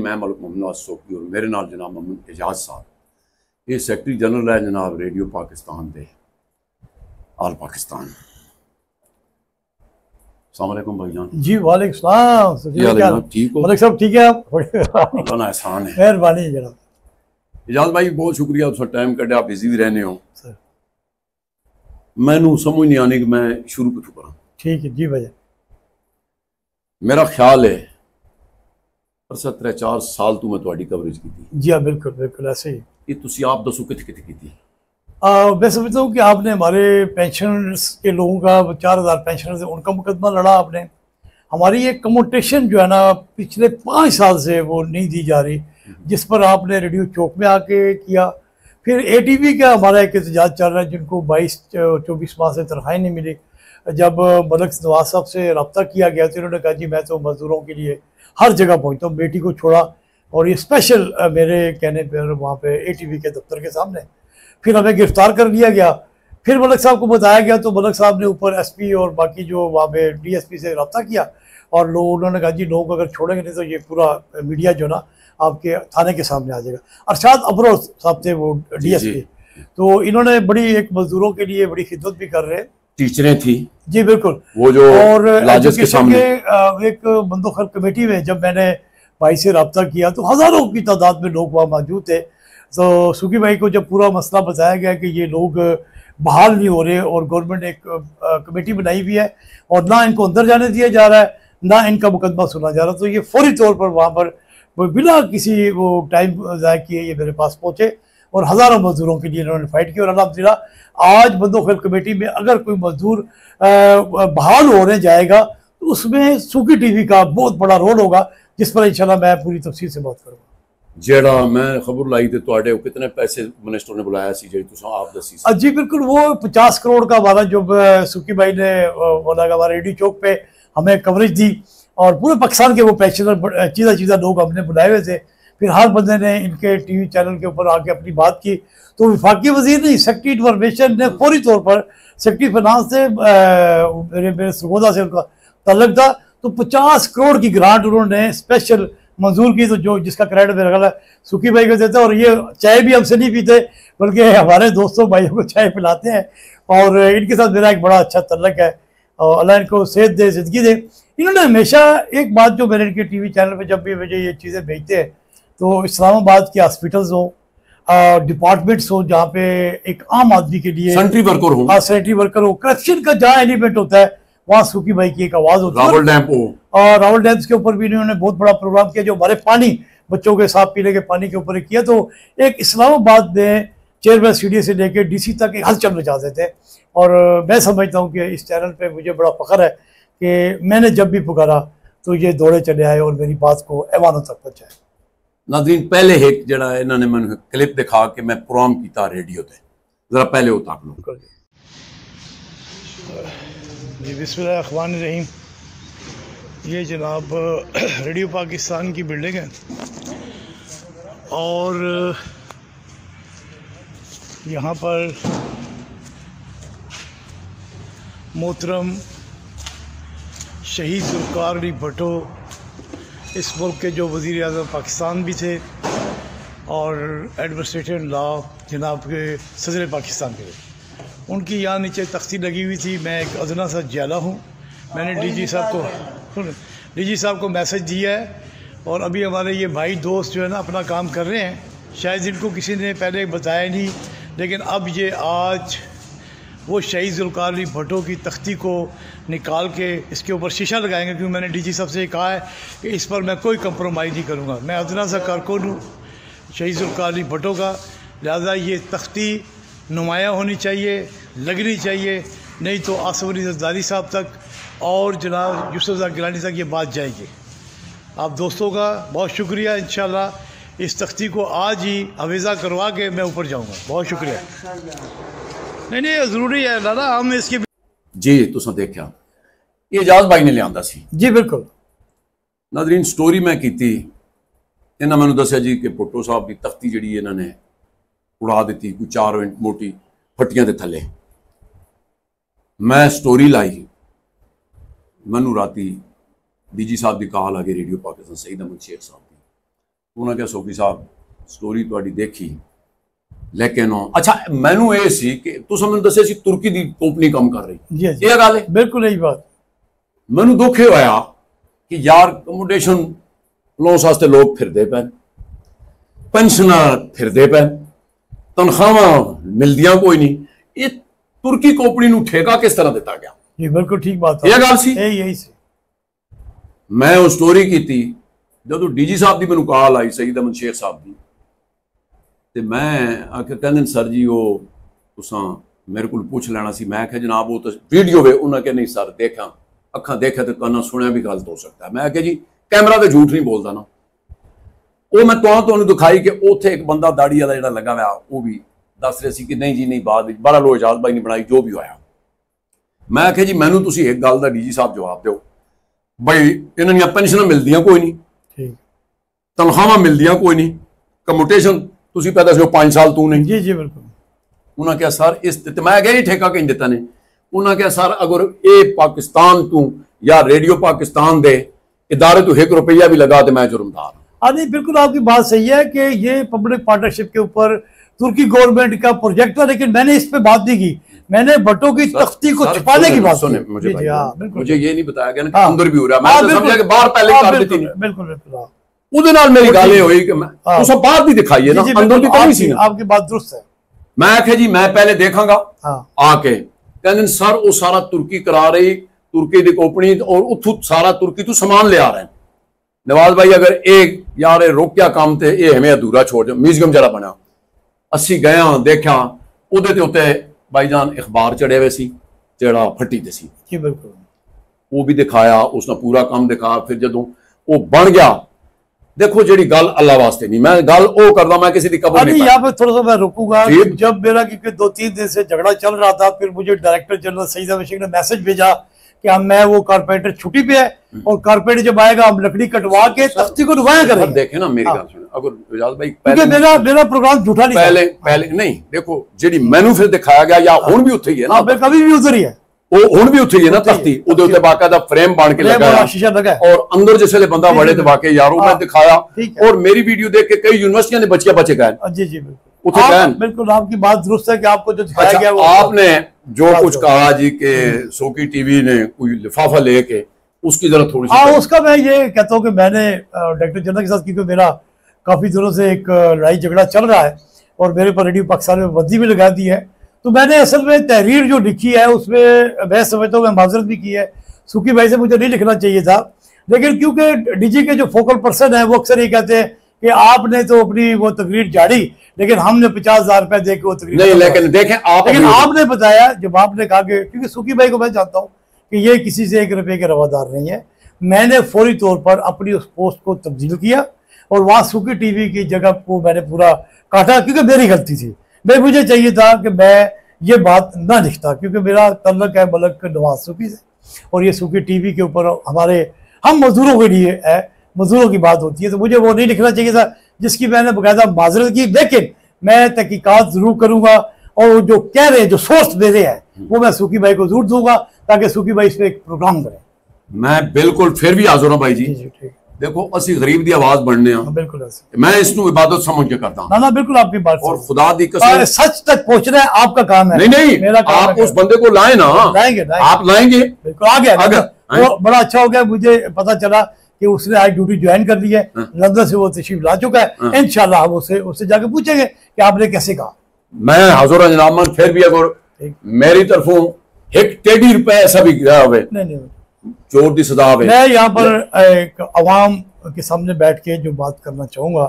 मैं मलिक मोहम्मद सोकी और मेरे नाल जनाब मोहम्मद एजाज साहब, ये सैकटरी जनरल है जनाब रेडियो पाकिस्तान दे आल पाकिस्तान। अस्सलाम वालेकुम भाईजान। जी वालेकुम सलाम। ठीक हो? मलिक साहब ठीक है आप? अल्लाह ना एहसान है। मेहरबानी जनाब। एजाज भाई बहुत शुक्रिया, उस टाइम कटे, आप बिजी भी रहने हो। सर मैनू समझ नहीं आनी कि मैं शुरू किथों करा। ठीक है जी भैया। मेरा ख्याल है 3-4 साल तो मैं तुम्हारी कवरेज की थी। जी हाँ बिल्कुल बिल्कुल ऐसे ही। ये तुसी आप दसो कित की थी? मैं समझता हूँ कि आपने हमारे पेंशनर्स के लोगों का 4000 पेंशनर्स है उनका मुकदमा लड़ा आपने। हमारी ये कम्यूटेशन जो है ना पिछले 5 साल से वो नहीं दी जा रही, जिस पर आपने रेडियो चौक में आके किया। फिर ATV का हमारा एक एहतजाज चल रहा है जिनको 22-24 माह से तनख्वाही नहीं मिली। जब मलिक नवाज साहब से रब्ता किया गया तो उन्होंने कहा जी मैं तो मजदूरों के लिए हर जगह पहुँचता हूँ, बेटी को छोड़ा और ये स्पेशल मेरे कहने पर वहाँ पे ATV के दफ्तर के सामने। फिर हमें गिरफ्तार कर लिया गया। फिर मलिक साहब को बताया गया तो मलिक साहब ने ऊपर SP और बाकी जो वहाँ पे DSP से रब्ता किया और उन्होंने कहा जी लोग अगर छोड़ेंगे नहीं तो ये पूरा मीडिया जो ना आपके थाने के सामने आ जाएगा। अरशाद अबरोज साहब थे वो DSP। तो इन्होंने बड़ी एक मजदूरों के लिए बड़ी खिदमत भी कर रहे हैं। टीचरें थी जी बिल्कुल। वो जो और लाजस के सामने एक बंदोखल कमेटी में जब मैंने भाई से रब्ता किया तो हज़ारों की तादाद में लोग वहाँ मौजूद थे। तो सुखी भाई को जब पूरा मसला बताया गया कि ये लोग बहाल नहीं हो रहे और गवर्नमेंट ने एक कमेटी बनाई हुई है और ना इनको अंदर जाने दिया जा रहा है ना इनका मुकदमा सुना जा रहा, तो ये फौरी तौर पर वहाँ पर बिना किसी वो टाइम ज़ाया किए ये मेरे पास पहुँचे और हज़ारों मजदूरों के लिए इन्होंने फाइट किया। और अल्हम्दुलिल्लाह आज बंदोखल कमेटी में अगर कोई मजदूर बहाल होने जाएगा तो उसमें सुखी TV का बहुत बड़ा रोल होगा, जिस पर इंशाल्लाह मैं पूरी तफसील से बात करूँगा। जेड़ा मैं खबर लाई थी तो कितने पैसे मिनिस्टर ने बुलाया सी जी तुम आप दसी? जी बिल्कुल, वो 50 करोड़ का वादा जो सुखी भाई ने हमारे रेडियो चौक पे हमें कवरेज दी और पूरे पाकिस्तान के वो पेंशनर चीज़ा लोग हमने बुलाए हुए थे। फिर हर बंदे ने इनके TV चैनल के ऊपर आके अपनी बात की तो वफाकी वजीर ने सेक्रेटरी इन्फॉर्मेशन ने फौरी तौर पर सेक्रेटरी फाइनेंस से मेरे सरगोदा से उनका तल्लक था तो 50 करोड़ की ग्रांट उन्होंने स्पेशल मंजूर की। तो जो जिसका क्रेडिट मेरा ख्याल है सुखी भाई को देते हैं और ये चाय भी हमसे नहीं पीते बल्कि हमारे दोस्तों भाइयों को चाय पिलाते हैं और इनके साथ मेरा एक बड़ा अच्छा तल्लक है और अल्लाह इनको सेहत दे, ज़िंदगी दे। इन्होंने हमेशा एक बात जो मेरे इनके TV चैनल पर जब भी मुझे ये चीज़ें भेजते हैं तो इस्लामाबाद के हॉस्पिटल्स हो, डिपार्टमेंट्स हो जहाँ पे एक आम आदमी के लिए सैनिटरी वर्कर हो, करप्शन का जहाँ एलिमेंट होता है वहाँ सुखी भाई की एक आवाज़ होती है। रावल डैम हो और रावल डैम्स के ऊपर भी इन्होंने बहुत बड़ा प्रोग्राम किया जो हमारे पानी बच्चों के साफ पीने के पानी के ऊपर किया। तो एक इस्लामाबाद में चेयरमैन CDA से लेकर DC तक एक हलचल मचा देते हैं और मैं समझता हूँ कि इस चैनल पे मुझे बड़ा फ़ख्र है कि मैंने जब भी पुकारा तो ये दौड़े चले आए और मेरी बात को ऐवानों तक पहुँचाए। नाज़रीन पहले एक जड़ा इन्होंने मैंने क्लिप दिखा के मैं प्रोग्राम किया रेडियो पे, जरा पहले होता आप लोग जी। बिस्मिल्लाहिर्रहमानिर्रहीम। ये जनाब रेडियो पाकिस्तान की बिल्डिंग है और यहाँ पर मोहतरम शहीद ज़ुल्फ़िकार अली भुट्टो इस मुल्क के जो वज़ीर आज़म पाकिस्तान भी थे और एडमिनिस्ट्रेटिव लॉ जनाब के सदर पाकिस्तान के, उनकी यहाँ नीचे तख्ती लगी हुई थी। मैं एक अदना सा जाला हूँ। मैंने DG साहब को मैसेज दिया है और अभी हमारे ये भाई दोस्त जो है ना अपना काम कर रहे हैं। शायद इनको किसी ने पहले बताया नहीं, लेकिन अब ये आज वो शहीद ज़ुल्फ़िकार अली भुट्टो की तख्ती को निकाल के इसके ऊपर शीशा लगाएंगे, क्योंकि मैंने DG साहब से कहा है कि इस पर मैं कोई कंप्रोमाइज़ नहीं करूँगा। मैं अदना सा कारकुन हूँ शहीद ज़ुल्फ़िकार अली भुट्टो का, लिहाजा ये तख्ती नुमाया होनी चाहिए, लगनी चाहिए, नहीं तो आसिफ अली ज़रदारी साहब तक और जनाब यूसुफ गिलानी तक ये बात जाएगी। आप दोस्तों का बहुत शुक्रिया। इंशाल्लाह इस तख्ती को आज ही अवेज़ा करवा के मैं ऊपर जाऊँगा। बहुत शुक्रिया। नहीं ज़रूरी है दादा हम इसकी जी तुसा देखा ये एजाज भाई ने लिया सी। जी बिल्कुल। नाज़रीन स्टोरी मैं की थी, इन्हें मैंने दसिया जी कि भुट्टो साहब की तख्ती जी इन्होंने उड़ा दी कोई 4 इंच मोटी फट्टियां के थले। मैं स्टोरी लाई, मैनू राती DG साहब की कॉल आ गई रेडियो पाकिस्तान सईद अहमद शेख साहब की, उन्होंने कहा सोफी साहब स्टोरी तुहाडी देखी लेकिन अच्छा मैनू ये सी कि तुसां मैनूं दस्सिया सी तुर्की दी कंपनी काम कर रही जी जी ये गल है बिल्कुल यही बात मैनू दुख ये होया कि यार अकोमोडेशन लोस वास्ते लोग फिरदे पैन पेंशनर फिरदे पैन तनख्वाहां मिलदियां कोई नहीं ये तुर्की कंपनी नूं ठेका किस तरह दिता गया ये बिल्कुल ठीक बात ये गल सी यही सी मैं वो स्टोरी की थी जो डीजी साहब की मैनू कॉल आई सईद अहमद शेख साहब की ते मैं आके कहंदे सर जी वो तुसां मेरे को पूछ लेना सी मैं आख्या जनाब वो तो वीडियो वे उन्हें कहा नहीं सर देखा अखा देखा तो कहना सुनिया भी गलत हो सकता है मैं आख्या जी कैमरा तो झूठ नहीं बोलता ना वो मैं तुहानू दिखाई कि उत्थे एक बंदा दाड़ी वाला जिहड़ा लगा हुआ वो भी दस रहे सी कि नहीं जी नहीं बाद बड़ा लो इजाजत भाई ने बनाई जो भी होया मैं आख्या जी मैनू तुसीं एक गल दा डीजी साहब जवाब दो बई इन्हां दियां पेंशनां मिलदियां कोई नहीं ठीक तनख्वाहां मिलदियां कोई नहीं कम्यूटेशन तुसीं पैदा से 5 साल तू नहीं जी जी बिल्कुल उन्होंने कहा सर इस मैं गया ठेका कहीं दिता ने उन्होंने कहा सर अगर ये पाकिस्तान तू या रेडियो पाकिस्तान दे इदारे तू एक रुपया भी लगा तो मैं जुर्मदार हाँ नहीं बिल्कुल आपकी बात सही है कि ये पब्लिक पार्टनरशिप के ऊपर तुर्की गवर्नमेंट का प्रोजेक्ट था लेकिन मैंने इस पे बात नहीं की मैंने भट्टो की तख्ती को छुपाने की बात सुने की। जी, हाँ, बिल्कुल। मुझे ये नहीं बताया गया ना हाँ, अंदर भी हो रहा हाँ, मैं तो समझा कि बाहर पहले कर देती नहीं बिल्कुल बिल्कुल हाँ। ਉਹਦੇ ਨਾਲ ਮੇਰੀ ਗੱਲ ਇਹ ਹੋਈ ਕਿ ਮੈਂ ਉਸ ਬਾਹਰ ਦੀ ਦਿਖਾਈਏ ਨਾ जी, जी, अंदर ਦੀ बिल्कुल, ਤਾਂ नहीं सी ना आपकी बात दुरुस्त है मैं आख्या जी मैं पहले देखांगा हाँ आके कहते सर वो सारा तुर्की करा रही तुर्की की कंपनी और उथू सारा तुर्की तू सामान ले आ रहे हैं नवाज भाई अगर एक यार रोकिया काम थे ये हमें अधूरा छोड़ म्यूजियम जरा बना असी गया देखा ਉਹਦੇ ਤੇ ਉੱਤੇ भाईजान अखबार चढ़े हुए सी ਜਿਹੜਾ फट्टी ते सी जी बिल्कुल वो भी दिखाया उसने पूरा काम दिखाया फिर जदों वो बन गया देखो जी गल अल्लाह वास्ते नहीं मैं गल वो करदा मैं किसी की कबर नहीं यहाँ पे थोड़ा सा मैं रुकूंगा जब मेरा क्योंकि 2-3 दिन से झगड़ा चल रहा था फिर मुझे डायरेक्टर जनरल सईद अहमद शेख ने मैसेज भेजा कि हम मैं वो कारपेंटर छुट्टी पे है और कारपेंटर जब आएगा हम लकड़ी कटवा के तख्ती को नुमाया करेंगे देखे ना मेरी गल सुनो अगर इजाजत भाई क्योंकि मेरा प्रोग्राम झूठा नहीं पहले नहीं देखो जी मैनू फिर दिखाया गया या हुण भी उत्थे ही है ना कभी भी उधर ही है वो हुण भी उत्थे ही है ना तख्ती उहदे उत्ते बाकायदा फ्रेम बन के लगा है शीशा लगा है और अंदर जिसले बंदा बड़े ते वाकई यारों मैं दिखाया और मेरी वीडियो देख के कई यूनिवर्सिटियां ने बच्चे गए जी जी बिल्कुल बिल्कुल आपकी बात दुरुस्त है कि आपको जो दिखाया गया वो आपने जो कुछ कहा जी के सोकी टीवी ने कोई लिफाफा लेके उसकी जरा थोड़ी सी उसका मैं ये कहता हूँ कि मैंने डायरेक्टर जनरल के साथ क्योंकि मेरा काफी दिनों से एक लड़ाई झगड़ा चल रहा है और मेरे पर रेडियो पाकिस्तान में बंदी भी लगा दी है तो मैंने असल में तहरीर जो लिखी है उसमें मैं समझता हूँ मैं माजरत भी की है सुखी भाई से मुझे नहीं लिखना चाहिए था लेकिन क्योंकि डीजी के जो फोकल पर्सन है वो अक्सर ये कहते हैं कि आपने तो अपनी वो तकरीर झाड़ी लेकिन हमने 50,000 रुपए दे के वो तकरीर नहीं लेकिन देखें लेकिन आपने बताया जब आपने कहा कि क्योंकि सुखी भाई को मैं जानता हूँ कि ये किसी से 1 रुपये के रवादार नहीं है मैंने फौरी तौर पर अपनी उस पोस्ट को तब्दील किया और वहाँ सुखी टीवी की जगह को मैंने पूरा काटा क्योंकि मेरी गलती थी मैं मुझे चाहिए था कि मैं ये बात ना लिखता क्योंकि मेरा तल्लक है मलक नवाज सुखी से और ये सुखी टीवी के ऊपर हम मजदूरों के लिए है मजदूरों की बात होती है तो मुझे वो नहीं लिखना चाहिए था जिसकी मैंने बाकायदा माजरत की लेकिन मैं तहकीकात जरूर करूंगा और जो कह रहे हैं जो सोर्स मेरे हैं वो मैं सुखी भाई को जरूर दूंगा ताकि सुखी भाई इस पर एक प्रोग्राम करें मैं बिल्कुल फिर भी हाजिर हूं भाई जी देखो असी गरीब दी आवाज बनने बिल्कुल मैं इसनू इबादत समझ के करता हूं ना बिल्कुल आपकी बात और खुदा दी कसम सच तक पहुंचना है आपका काम है नहीं मेरा काम आप उस बंदे को लाए ना लाएंगे आप लाएंगे बिल्कुल आ गया वो बड़ा अच्छा हो गया मुझे पता चला कि उसने आज ड्यूटी ज्वाइन कर ली है लंदन से वो तशरीफ ला चुका है इंशाल्लाह हम उससे जाके पूछेंगे कि आपने कैसे कहा मैं हाजिर जनाब फिर भी अगर मेरी तरफों एक टेढ़ी रुपए ऐसा भी गया हुए नहीं चोर दी सजा हुए मैं यहाँ पर एक अवाम के सामने बैठ के जो बात करना चाहूँगा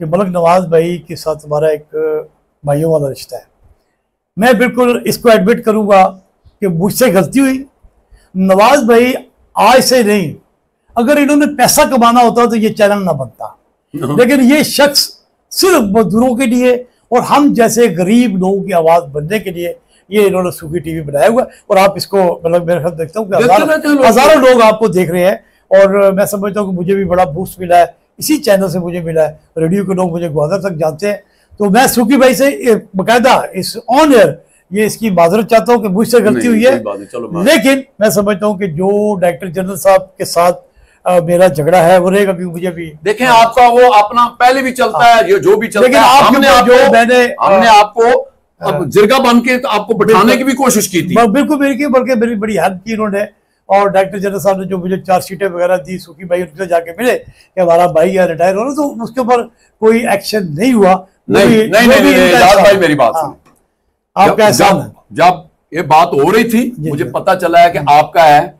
कि मलक नवाज भाई के साथ हमारा एक भाइयों वाला रिश्ता है मैं बिल्कुल इसको एडमिट करूँगा कि मुझसे गलती हुई नवाज भाई आज से नहीं अगर इन्होंने पैसा कमाना होता तो ये चैनल ना बनता लेकिन ये शख्स सिर्फ मजदूरों के लिए और हम जैसे गरीब लोगों की आवाज़ बनने के लिए ये इन्होंने सुखी टीवी बनाया हुआ और आप इसको मतलब मेरे ख्याल देखता हूँ कि हजारों लोग आपको देख रहे हैं और मैं समझता हूँ कि मुझे भी बड़ा बूस्ट मिला है इसी चैनल से मुझे मिला है रेडियो के लोग मुझे ग्वादर तक जानते हैं तो मैं सुखी भाई से बाकायदा इस ऑन एयर ये इसकी माजरत चाहता हूँ कि मुझसे गलती हुई है लेकिन मैं समझता हूँ कि जो डायरेक्टर जनरल साहब के साथ मेरा झगड़ा है वो रहेगा, क्योंकि मुझे भी देखें आपका वो अपना पहले भी चलता है, जो भी चलता है। हमने आपको अब जिरगा बन के आपको बिठाने की भी कोशिश की थी, बिल्कुल मेरी की, बल्कि मेरी बड़ी हेल्प की उन्होंने। और डायरेक्टर जनरल साहब ने जो मुझे चार्जशीटें वगैरह दी, सूखी भाई उनसे जाके मिले कि हमारा भाई या रिटायर हो रहा, तो उसके ऊपर कोई एक्शन नहीं हुआ। नहीं भाई मेरी बात सुनिए, आपका एहसान है। जब ये बात हो रही थी मुझे पता चला है कि आपका है,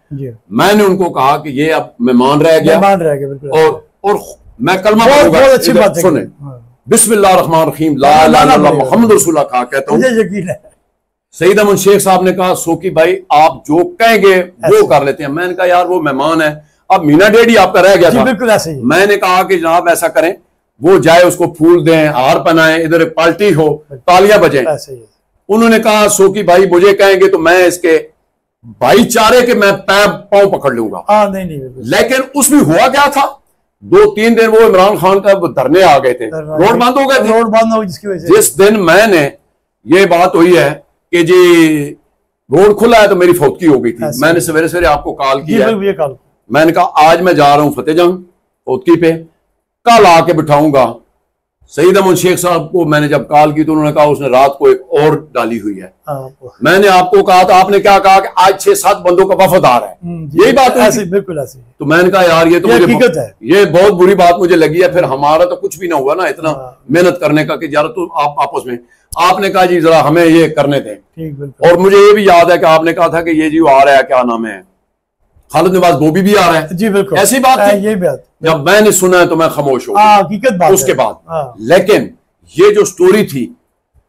मैंने उनको कहा कि ये अब मेहमान रह गया, बिल्कुल। और मैं कलमा पढ़ूंगा, अच्छी बात सुने, बिस्मिल्लाहिर्रहमानिर्रहीम ला इलाहा इल्लल्लाह मुहम्मद रसूलुल्लाह कहता हूँ, मुझे यकीन है। सईद अमन शेख साहब ने कहा सोकी भाई आप जो कहेंगे वो कर लेते हैं। मैंने कहा यार वो मेहमान है, अब मीना डेडी आपका रह गया था, बिल्कुल ऐसे ही। मैंने कहा कि जनाब ऐसा करें, वो जाए उसको फूल दें, हार पहनाएं, इधर एक पार्टी हो, तालियां बजें। उन्होंने कहा सोकी भाई मुझे कहेंगे तो मैं इसके भाईचारे के मैं पांव पकड़ लूंगा। नहीं, लेकिन उसमें हुआ क्या था, 2-3 दिन वो इमरान खान का धरने आ गए थे, रोड बंद हो गए थे, रोड बंद हो, जिसकी वजह से जिस दिन मैंने ये बात हुई है कि जी रोड खुला है तो मेरी फौतगी हो गई थी, मैंने सवेरे सवेरे आपको कॉल किया, मैंने कहा आज मैं जा रहा हूं फतेहजंग फौतगी पे, कल आके बिठाऊंगा। सईद अमन शेख साहब को मैंने जब कॉल की तो उन्होंने कहा उसने रात को एक और डाली हुई है। मैंने आपको कहा था, आपने क्या कहा कि आज 6-7 बंदों का वफद आ रहा है, यही बात ऐसे बिल्कुल ऐसे। तो मैंने कहा यार ये तो हकीकत है, ये बहुत बुरी बात मुझे लगी है। फिर हमारा तो कुछ भी ना हुआ ना इतना मेहनत करने का कि यार तो आप आपस में, आपने कहा जी जरा हमें ये करने दें। और मुझे ये भी याद है कि आपने कहा था कि ये जी आ रहा है, क्या नाम है, खालिद नवाज बोबी भी आ रहा है। जी बिल्कुल ऐसी बात थी, ये बात जब मैंने सुना है तो मैं खामोश हो गया, हकीकत बात उसके बाद। लेकिन ये जो स्टोरी थी,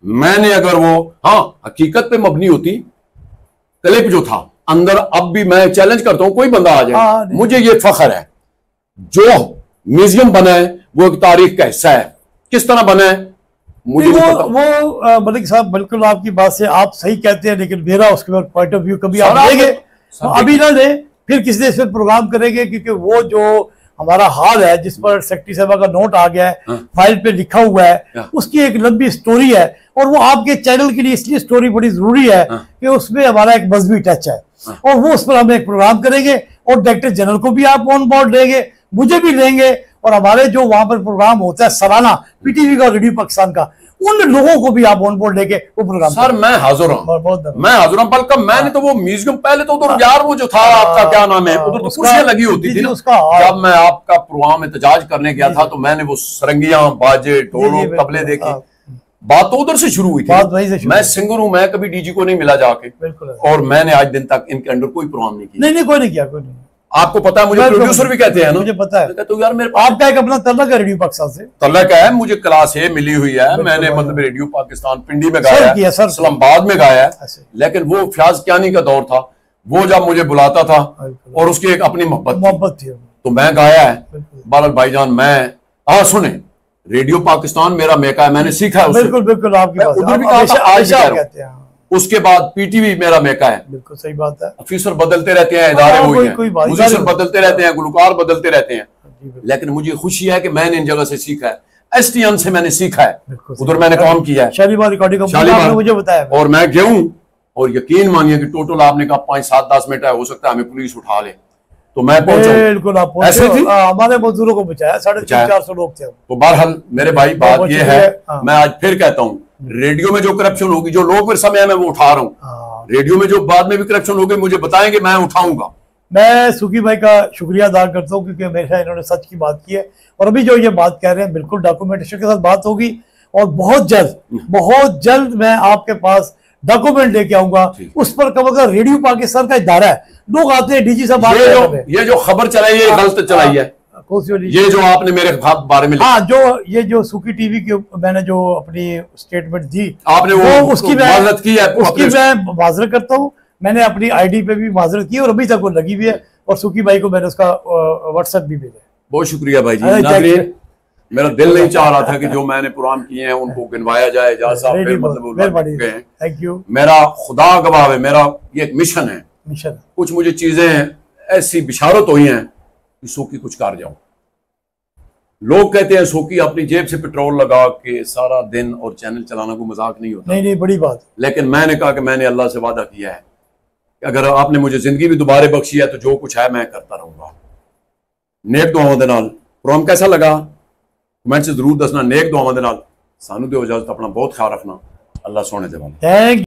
मैंने अगर वो हकीकत पे मबनी होती, क्लिप जो था अंदर, अब भी मैं चैलेंज करता हूं कोई बंदा आ जाए, मुझे ये फख्र है जो म्यूजियम बना है वो एक तारीख का हिस्सा है, किस तरह बना है मुझे वो मलिक साहब बिल्कुल आपकी बात से आप सही कहते हैं, लेकिन मेरा उसके बाद पॉइंट ऑफ व्यू कभी आप देंगे, अभी ना दे, फिर किसी दिन इस पर प्रोग्राम करेंगे, क्योंकि वो जो हमारा हाल है जिस पर सेक्रेटरी साहब का नोट आ गया है, फाइल पे लिखा हुआ है, उसकी एक लंबी स्टोरी है, और वो आपके चैनल के लिए इसलिए स्टोरी बड़ी जरूरी है कि उसमें हमारा एक मजहबी टच है, और वो उस पर हम एक प्रोग्राम करेंगे, और डायरेक्टर जनरल को भी आप ऑन बोर्ड लेंगे, मुझे भी लेंगे, और हमारे जो वहां पर प्रोग्राम होता है सालाना पीटीवी का, रेडियो पाकिस्तान का, उन लोगों को भी आप ऑन बोर्ड लेके वो प्रोग्राम। सर मैं हाजिर हूं, मैं हाजिर हूं, बल्कि मैंने तो वो म्यूजियम पहले तो उधर यार वो जो था आपका क्या नाम है, उधर तो कुर्सियां लगी होती थी उसका, जब मैं आपका प्रोग्राम एहतजाज करने गया था तो मैंने वो सरंगियां, बाजे, ढोल, तबले देखे, बात तो उधर से शुरू हुई थी। मैं सिंगर हूं, मैं कभी डीजी को नहीं मिला जाके, और मैंने आज दिन तक इनके अंडर कोई प्रोग्राम नहीं किया। नहीं कोई नहीं किया, कोई नहीं। आपको पता है मुझे प्रोड्यूसर भी कहते हैं ना, मुझे पता है, तो यार मेरे आपका एक अपना तल्लक है रेडियो पाकिस्तान से, तल्लक है, मुझे क्लास ए मिली हुई है, मैंने मतलब रेडियो पाकिस्तान पिंडी में गाया है, इस्लामाबाद में गाया है, लेकिन वो फयाज कियानी का दौर था, वो जब मुझे बुलाता था और उसकी एक अपनी मोहब्बत थी तो मैं गाया है। बालक भाईजान मैं सुने, रेडियो पाकिस्तान मेरा मेका है, मैंने सीखा है, बिल्कुल बिल्कुल आपकी बात, उधर भी कहा था, आज कहते हैं। उसके बाद पीटीवी मेरा मेका है, बिल्कुल सही बात है, ऑफिसर बदलते रहते हैं, इदारे हुए हैं, म्यूजिशियन बदलते रहते हैं, गुलकार बदलते रहते हैं, लेकिन मुझे खुशी है कि मैंने इन जगह से सीखा है, एसटीएन से मैंने सीखा है, उधर मैंने काम किया है, शालीमार रिकॉर्डिंग कंपनी मुझे बताया, और मैं गया हूं, और यकीन मानिए कि टोटल आपने कहा 5-7-10 मिनट है, हो सकता है हमें पुलिस उठा ले, तो मैं पहुंचा, बिल्कुल आप ऐसे थी, हमारे मजदूरों को बचाया, 350-400 लोग थे। तो बहरहाल मेरे भाई बात ये है, मैं आज फिर कहता हूँ, रेडियो में जो करप्शन होगी, जो लोग फिर समय में वो उठा रहा हूँ, रेडियो में जो बाद में भी करप्शन होगी मुझे बताएंगे, मैं उठाऊंगा। मैं सुखी भाई का शुक्रिया अदा करता हूँ, क्योंकि हमेशा इन्होंने सच की बात की है, और अभी जो ये बात कह रहे हैं बिल्कुल डॉक्यूमेंटेशन के साथ बात होगी, और बहुत जल्द मैं आपके पास डॉक्यूमेंट लेके आऊंगा, उस पर कब रेडियो पाकिस्तान का इदारा है, लोग आते हैं डीजी साहब, ये जो खबर चलाई है गलत चलाई है, ये जो आपने मेरे बारे में ये जो सुखी टीवी की मैंने जो अपनी स्टेटमेंट दी आपने वो उसकी माजरत की है, उसकी मैं माजरत करता हूँ, मैंने अपनी आईडी पे भी माजरत की और अभी तक वो लगी हुई है, और सुखी भाई को मैंने उसका व्हाट्सएप भी भेजा। बहुत शुक्रिया भाई जी। नाज़रीन, मेरा दिल नहीं चाह रहा था कि जो मैंने प्रोग्राम किए हैं उनको गिनवाया जाए, जहाँ साहब मतलब थैंक यू, मेरा खुदा गवाह है, मेरा ये एक मिशन है, कुछ मुझे चीजें ऐसी बिशारत हुई हैं कि सोकी कुछ कर जाओ। लोग कहते हैं सोकी अपनी जेब से पेट्रोल लगा के सारा दिन और चैनल चलाना को मजाक नहीं होता। नहीं बड़ी बात। लेकिन मैंने कहा कि मैंने अल्लाह से वादा किया है कि अगर आपने मुझे जिंदगी भी दोबारा बख्शी है तो जो कुछ है मैं करता रहूंगा। नेक दुआवां दे नाल। प्रोग्राम कैसा लगा कमेंट च जरूर दसना। नेक दुआवां दे नाल सानू दिओ इजाजत, अपना बहुत ख्याल रखना। अल्लाह सोने दे वाले। थैंक